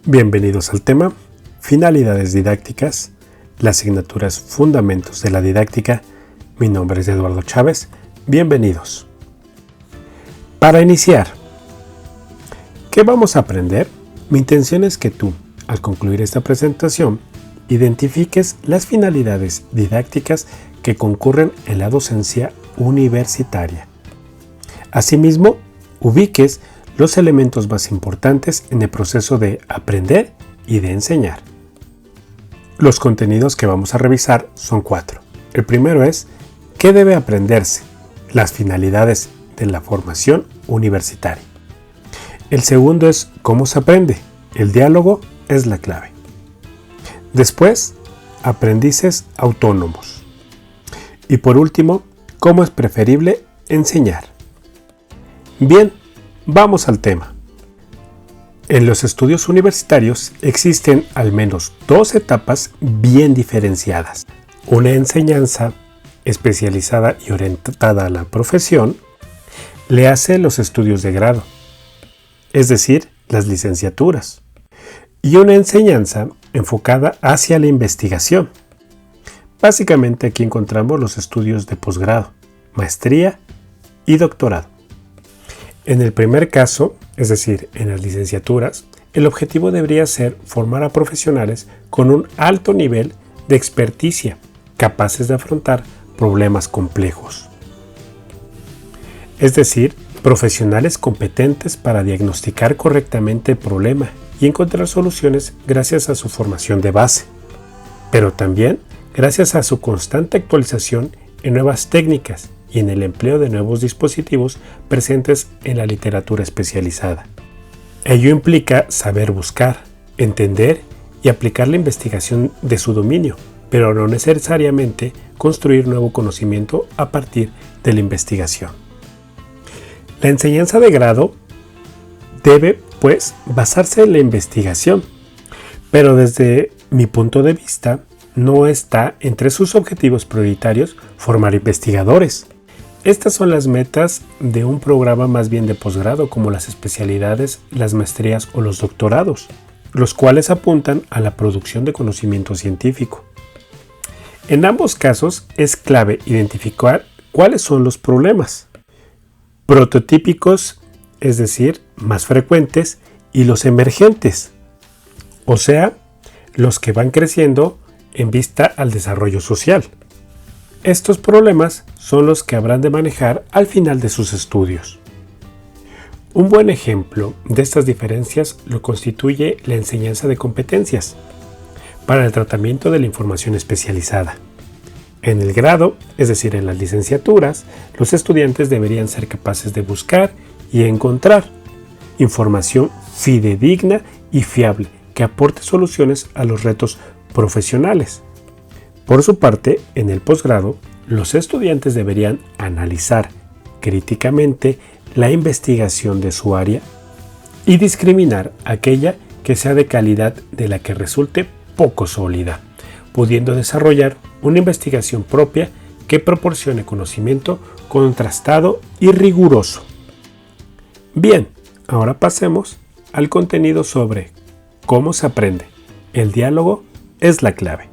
Bienvenidos al tema Finalidades didácticas, la asignatura es Fundamentos de la Didáctica. Mi nombre es Eduardo Chávez. Bienvenidos. Para iniciar, ¿qué vamos a aprender? Mi intención es que tú, al concluir esta presentación, identifiques las finalidades didácticas que concurren en la docencia universitaria. Asimismo, ubiques los elementos más importantes en el proceso de aprender y de enseñar. Los contenidos que vamos a revisar son 4. El primero es ¿qué debe aprenderse? Las finalidades de la formación universitaria. El segundo es ¿cómo se aprende? El diálogo es la clave. Después, aprendices autónomos. Y por último, ¿cómo es preferible enseñar? Bien, vamos al tema. En los estudios universitarios existen al menos 2 etapas bien diferenciadas. Una enseñanza especializada y orientada a la profesión le hace los estudios de grado, es decir, las licenciaturas, y una enseñanza enfocada hacia la investigación. Básicamente aquí encontramos los estudios de posgrado, maestría y doctorado. En el primer caso, es decir, en las licenciaturas, el objetivo debería ser formar a profesionales con un alto nivel de experticia, capaces de afrontar problemas complejos. Es decir, profesionales competentes para diagnosticar correctamente el problema y encontrar soluciones gracias a su formación de base, pero también gracias a su constante actualización en nuevas técnicas y en el empleo de nuevos dispositivos presentes en la literatura especializada. Ello implica saber buscar, entender y aplicar la investigación de su dominio, pero no necesariamente construir nuevo conocimiento a partir de la investigación. La enseñanza de grado debe, pues, basarse en la investigación, pero desde mi punto de vista, no está entre sus objetivos prioritarios formar investigadores. Estas son las metas de un programa más bien de posgrado, como las especialidades, las maestrías o los doctorados, los cuales apuntan a la producción de conocimiento científico. En ambos casos es clave identificar cuáles son los problemas prototípicos, es decir, más frecuentes, y los emergentes, o sea, los que van creciendo en vista al desarrollo social. Estos problemas son los que habrán de manejar al final de sus estudios. Un buen ejemplo de estas diferencias lo constituye la enseñanza de competencias para el tratamiento de la información especializada. En el grado, es decir, en las licenciaturas, los estudiantes deberían ser capaces de buscar y encontrar información fidedigna y fiable que aporte soluciones a los retos profesionales. Por su parte, en el posgrado, los estudiantes deberían analizar críticamente la investigación de su área y discriminar aquella que sea de calidad de la que resulte poco sólida, pudiendo desarrollar una investigación propia que proporcione conocimiento contrastado y riguroso. Bien, ahora pasemos al contenido sobre cómo se aprende. El diálogo es la clave.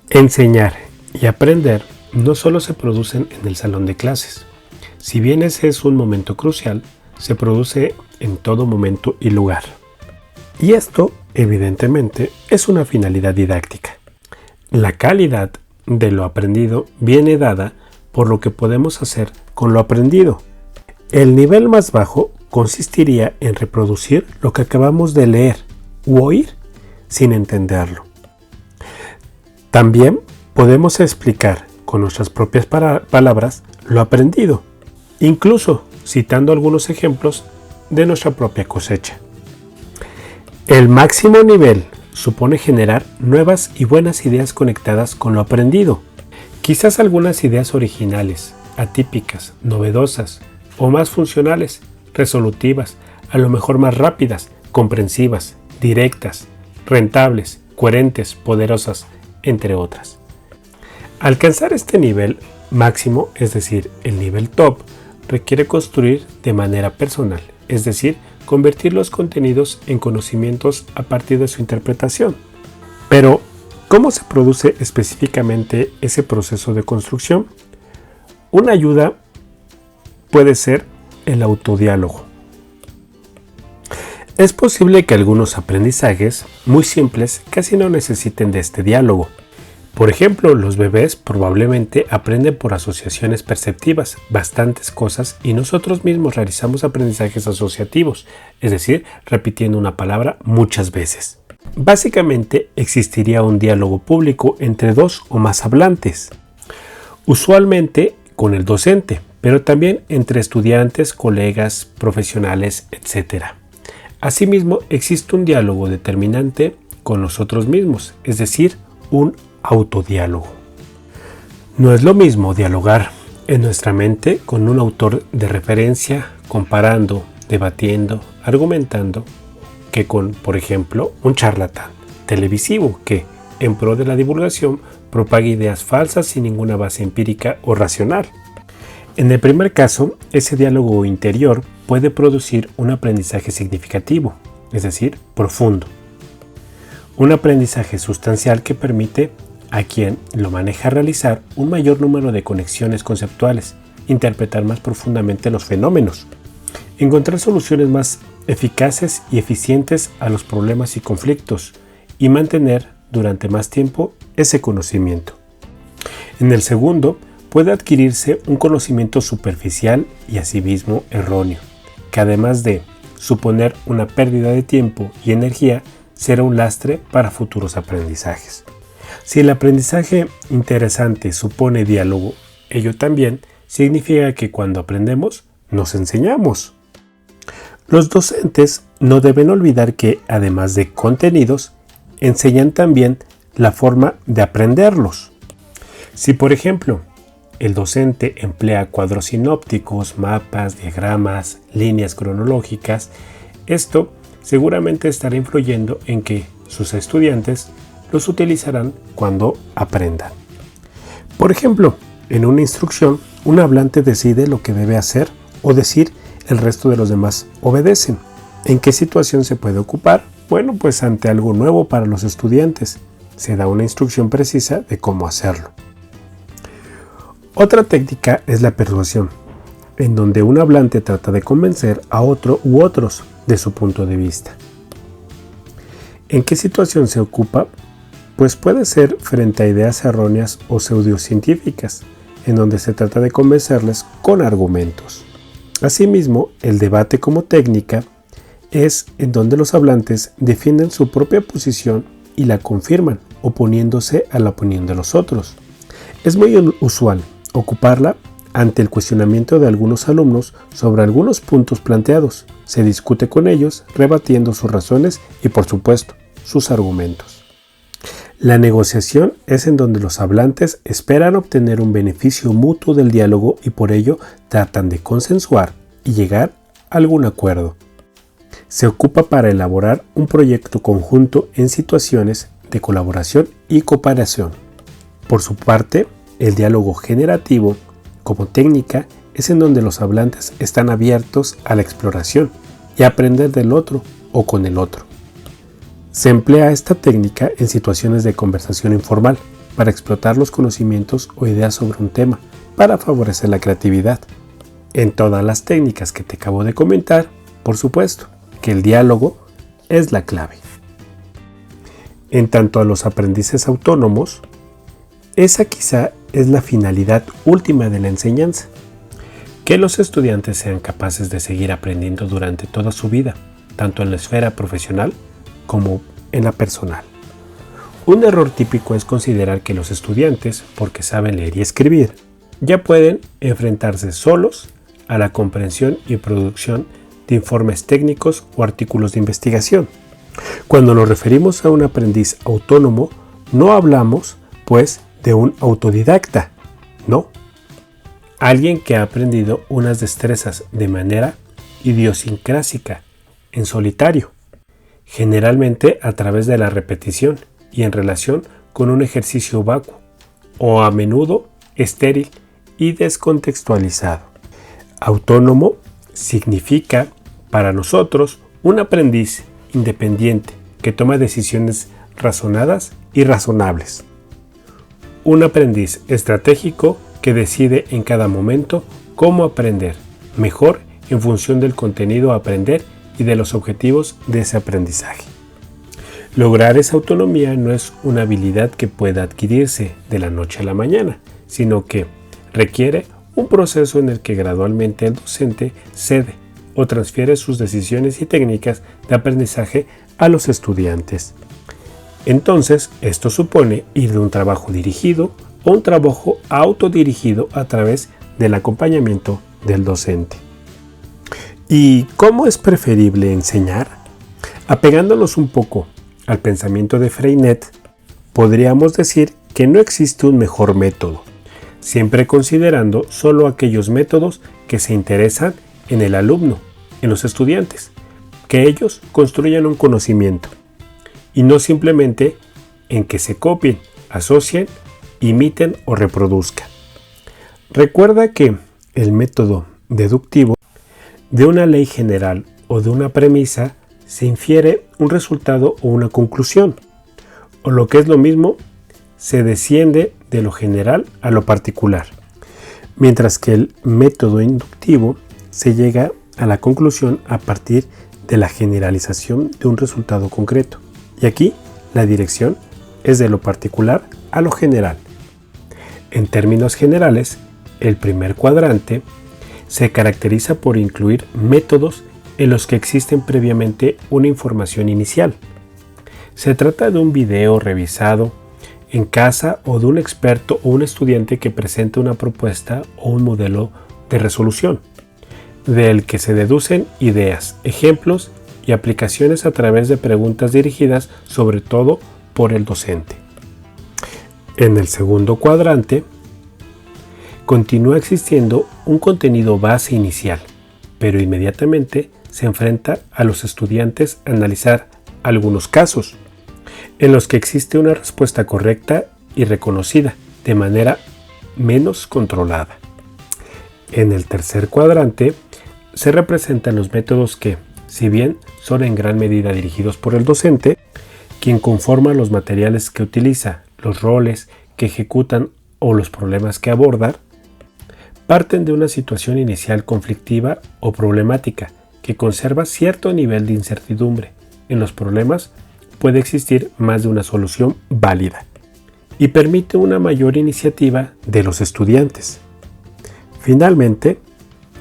Enseñar y aprender no solo se producen en el salón de clases. Si bien ese es un momento crucial, se produce en todo momento y lugar. Y esto, evidentemente, es una finalidad didáctica. La calidad de lo aprendido viene dada por lo que podemos hacer con lo aprendido. El nivel más bajo consistiría en reproducir lo que acabamos de leer u oír sin entenderlo. También podemos explicar con nuestras propias palabras lo aprendido, incluso citando algunos ejemplos de nuestra propia cosecha. El máximo nivel supone generar nuevas y buenas ideas conectadas con lo aprendido. Quizás algunas ideas originales, atípicas, novedosas o más funcionales, resolutivas, a lo mejor más rápidas, comprensivas, directas, rentables, coherentes, poderosas, entre otras. Alcanzar este nivel máximo, es decir, el nivel top, requiere construir de manera personal, es decir, convertir los contenidos en conocimientos a partir de su interpretación. Pero, ¿cómo se produce específicamente ese proceso de construcción? Una ayuda puede ser el autodiálogo. Es posible que algunos aprendizajes muy simples casi no necesiten de este diálogo. Por ejemplo, los bebés probablemente aprenden por asociaciones perceptivas bastantes cosas y nosotros mismos realizamos aprendizajes asociativos, es decir, repitiendo una palabra muchas veces. Básicamente existiría un diálogo público entre dos o más hablantes, usualmente con el docente, pero también entre estudiantes, colegas, profesionales, etc. Asimismo, existe un diálogo determinante con nosotros mismos, es decir, un autodiálogo. No es lo mismo dialogar en nuestra mente con un autor de referencia, comparando, debatiendo, argumentando, que con, por ejemplo, un charlatán televisivo que, en pro de la divulgación, propaga ideas falsas sin ninguna base empírica o racional. En el primer caso, ese diálogo interior puede producir un aprendizaje significativo, es decir, profundo. Un aprendizaje sustancial que permite a quien lo maneja realizar un mayor número de conexiones conceptuales, interpretar más profundamente los fenómenos, encontrar soluciones más eficaces y eficientes a los problemas y conflictos y mantener durante más tiempo ese conocimiento. En el segundo, puede adquirirse un conocimiento superficial y asimismo erróneo, que además de suponer una pérdida de tiempo y energía, será un lastre para futuros aprendizajes. Si el aprendizaje interesante supone diálogo, ello también significa que cuando aprendemos, nos enseñamos. Los docentes no deben olvidar que, además de contenidos, enseñan también la forma de aprenderlos. Si, por ejemplo, el docente emplea cuadros sinópticos, mapas, diagramas, líneas cronológicas, esto seguramente estará influyendo en que sus estudiantes los utilizarán cuando aprendan. Por ejemplo, en una instrucción, un hablante decide lo que debe hacer o decir, el resto de los demás obedecen. ¿En qué situación se puede ocupar? Bueno, pues ante algo nuevo para los estudiantes. Se da una instrucción precisa de cómo hacerlo. Otra técnica es la persuasión, en donde un hablante trata de convencer a otro u otros de su punto de vista. ¿En qué situación se ocupa? Pues puede ser frente a ideas erróneas o pseudocientíficas, en donde se trata de convencerles con argumentos. Asimismo, el debate como técnica es en donde los hablantes defienden su propia posición y la confirman, oponiéndose a la opinión de los otros. Es muy usual ocuparla ante el cuestionamiento de algunos alumnos sobre algunos puntos planteados. Se discute con ellos, rebatiendo sus razones y, por supuesto, sus argumentos. La negociación es en donde los hablantes esperan obtener un beneficio mutuo del diálogo y por ello tratan de consensuar y llegar a algún acuerdo. Se ocupa para elaborar un proyecto conjunto en situaciones de colaboración y cooperación. Por su parte, el diálogo generativo, como técnica, es en donde los hablantes están abiertos a la exploración y a aprender del otro o con el otro. Se emplea esta técnica en situaciones de conversación informal para explotar los conocimientos o ideas sobre un tema, para favorecer la creatividad. En todas las técnicas que te acabo de comentar, por supuesto, que el diálogo es la clave. En tanto a los aprendices autónomos, esa quizá es la finalidad última de la enseñanza, que los estudiantes sean capaces de seguir aprendiendo durante toda su vida, tanto en la esfera profesional como en la personal. Un error típico es considerar que los estudiantes, porque saben leer y escribir, ya pueden enfrentarse solos a la comprensión y producción de informes técnicos o artículos de investigación. Cuando nos referimos a un aprendiz autónomo, no hablamos, pues, de un autodidacta, no. Alguien que ha aprendido unas destrezas de manera idiosincrásica, en solitario, generalmente a través de la repetición y en relación con un ejercicio vacuo, o a menudo estéril y descontextualizado. Autónomo significa para nosotros un aprendiz independiente que toma decisiones razonadas y razonables. Un aprendiz estratégico que decide en cada momento cómo aprender mejor en función del contenido a aprender y de los objetivos de ese aprendizaje. Lograr esa autonomía no es una habilidad que pueda adquirirse de la noche a la mañana, sino que requiere un proceso en el que gradualmente el docente cede o transfiere sus decisiones y técnicas de aprendizaje a los estudiantes. Entonces, esto supone ir de un trabajo dirigido a un trabajo autodirigido a través del acompañamiento del docente. ¿Y cómo es preferible enseñar? Apegándonos un poco al pensamiento de Freinet, podríamos decir que no existe un mejor método, siempre considerando solo aquellos métodos que se interesan en el alumno, en los estudiantes, que ellos construyan un conocimiento, y no simplemente en que se copien, asocien, imiten o reproduzcan. Recuerda que el método deductivo de una ley general o de una premisa se infiere un resultado o una conclusión, o lo que es lo mismo, se desciende de lo general a lo particular, mientras que el método inductivo se llega a la conclusión a partir de la generalización de un resultado concreto. Y aquí la dirección es de lo particular a lo general. En términos generales, el primer cuadrante se caracteriza por incluir métodos en los que existen previamente una información inicial. Se trata de un video revisado en casa o de un experto o un estudiante que presenta una propuesta o un modelo de resolución, del que se deducen ideas, ejemplos y aplicaciones a través de preguntas dirigidas sobre todo por el docente. En el segundo cuadrante, continúa existiendo un contenido base inicial, pero inmediatamente se enfrenta a los estudiantes a analizar algunos casos en los que existe una respuesta correcta y reconocida de manera menos controlada. En el tercer cuadrante se representan los métodos que, si bien son en gran medida dirigidos por el docente, quien conforma los materiales que utiliza, los roles que ejecutan o los problemas que abordan, parten de una situación inicial conflictiva o problemática que conserva cierto nivel de incertidumbre. En los problemas puede existir más de una solución válida y permite una mayor iniciativa de los estudiantes. Finalmente,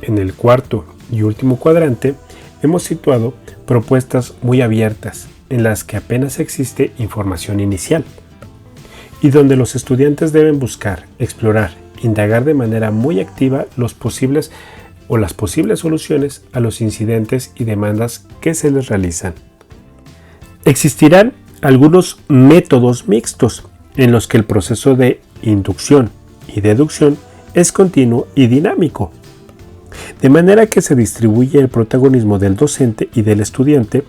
en el cuarto y último cuadrante, hemos situado propuestas muy abiertas en las que apenas existe información inicial y donde los estudiantes deben buscar, explorar, indagar de manera muy activa las posibles soluciones a los incidentes y demandas que se les realizan. Existirán algunos métodos mixtos en los que el proceso de inducción y deducción es continuo y dinámico, de manera que se distribuye el protagonismo del docente y del estudiante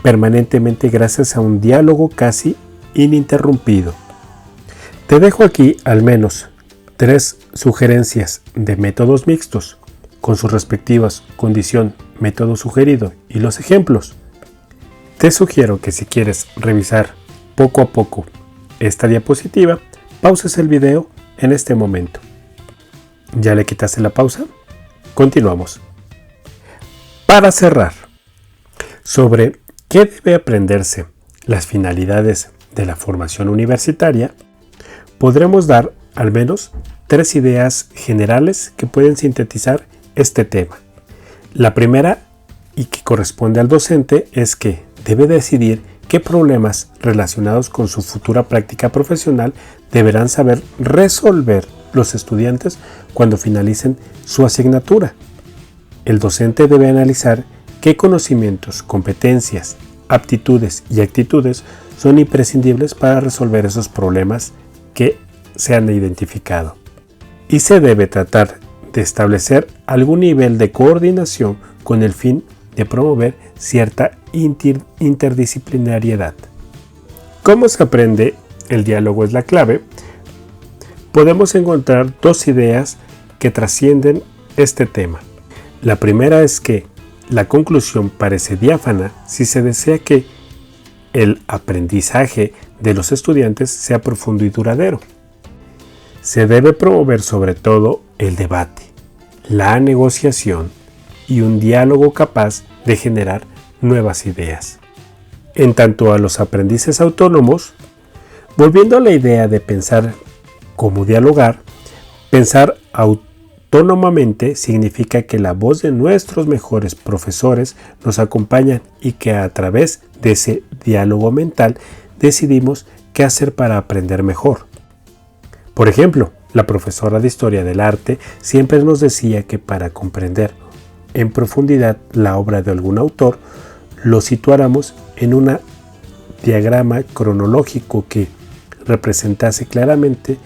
permanentemente gracias a un diálogo casi ininterrumpido. Te dejo aquí al menos 3 sugerencias de métodos mixtos, con sus respectivas condición, método sugerido y los ejemplos. Te sugiero que si quieres revisar poco a poco esta diapositiva, pauses el video en este momento. ¿Ya le quitaste la pausa? Continuamos. Para cerrar, sobre qué debe aprenderse, las finalidades de la formación universitaria, podremos dar al menos 3 ideas generales que pueden sintetizar este tema. La primera, y que corresponde al docente, es que debe decidir qué problemas relacionados con su futura práctica profesional deberán saber resolver los estudiantes cuando finalicen su asignatura. El docente debe analizar qué conocimientos, competencias, aptitudes y actitudes son imprescindibles para resolver esos problemas que se han identificado. Y se debe tratar de establecer algún nivel de coordinación con el fin de promover cierta interdisciplinariedad. ¿Cómo se aprende? El diálogo es la clave. Podemos encontrar 2 ideas que trascienden este tema. La primera es que la conclusión parece diáfana si se desea que el aprendizaje de los estudiantes sea profundo y duradero. Se debe promover sobre todo el debate, la negociación y un diálogo capaz de generar nuevas ideas. En tanto a los aprendices autónomos, volviendo a la idea de pensar como dialogar, pensar autónomamente significa que la voz de nuestros mejores profesores nos acompaña y que a través de ese diálogo mental decidimos qué hacer para aprender mejor. Por ejemplo, la profesora de Historia del Arte siempre nos decía que para comprender en profundidad la obra de algún autor, lo situáramos en un diagrama cronológico que representase claramente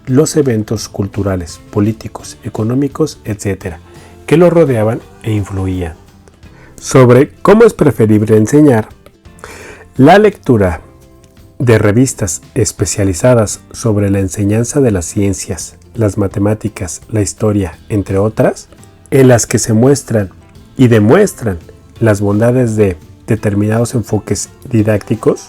los eventos culturales, políticos, económicos, etc., que lo rodeaban e influían. Sobre cómo es preferible enseñar, la lectura de revistas especializadas sobre la enseñanza de las ciencias, las matemáticas, la historia, entre otras, en las que se muestran y demuestran las bondades de determinados enfoques didácticos,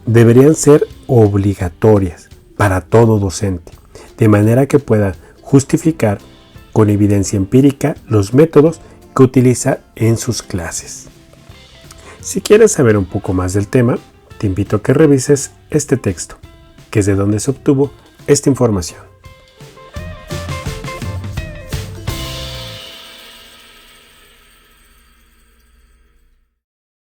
deberían ser obligatorias para todo docente, de manera que pueda justificar con evidencia empírica los métodos que utiliza en sus clases. Si quieres saber un poco más del tema, te invito a que revises este texto, que es de donde se obtuvo esta información.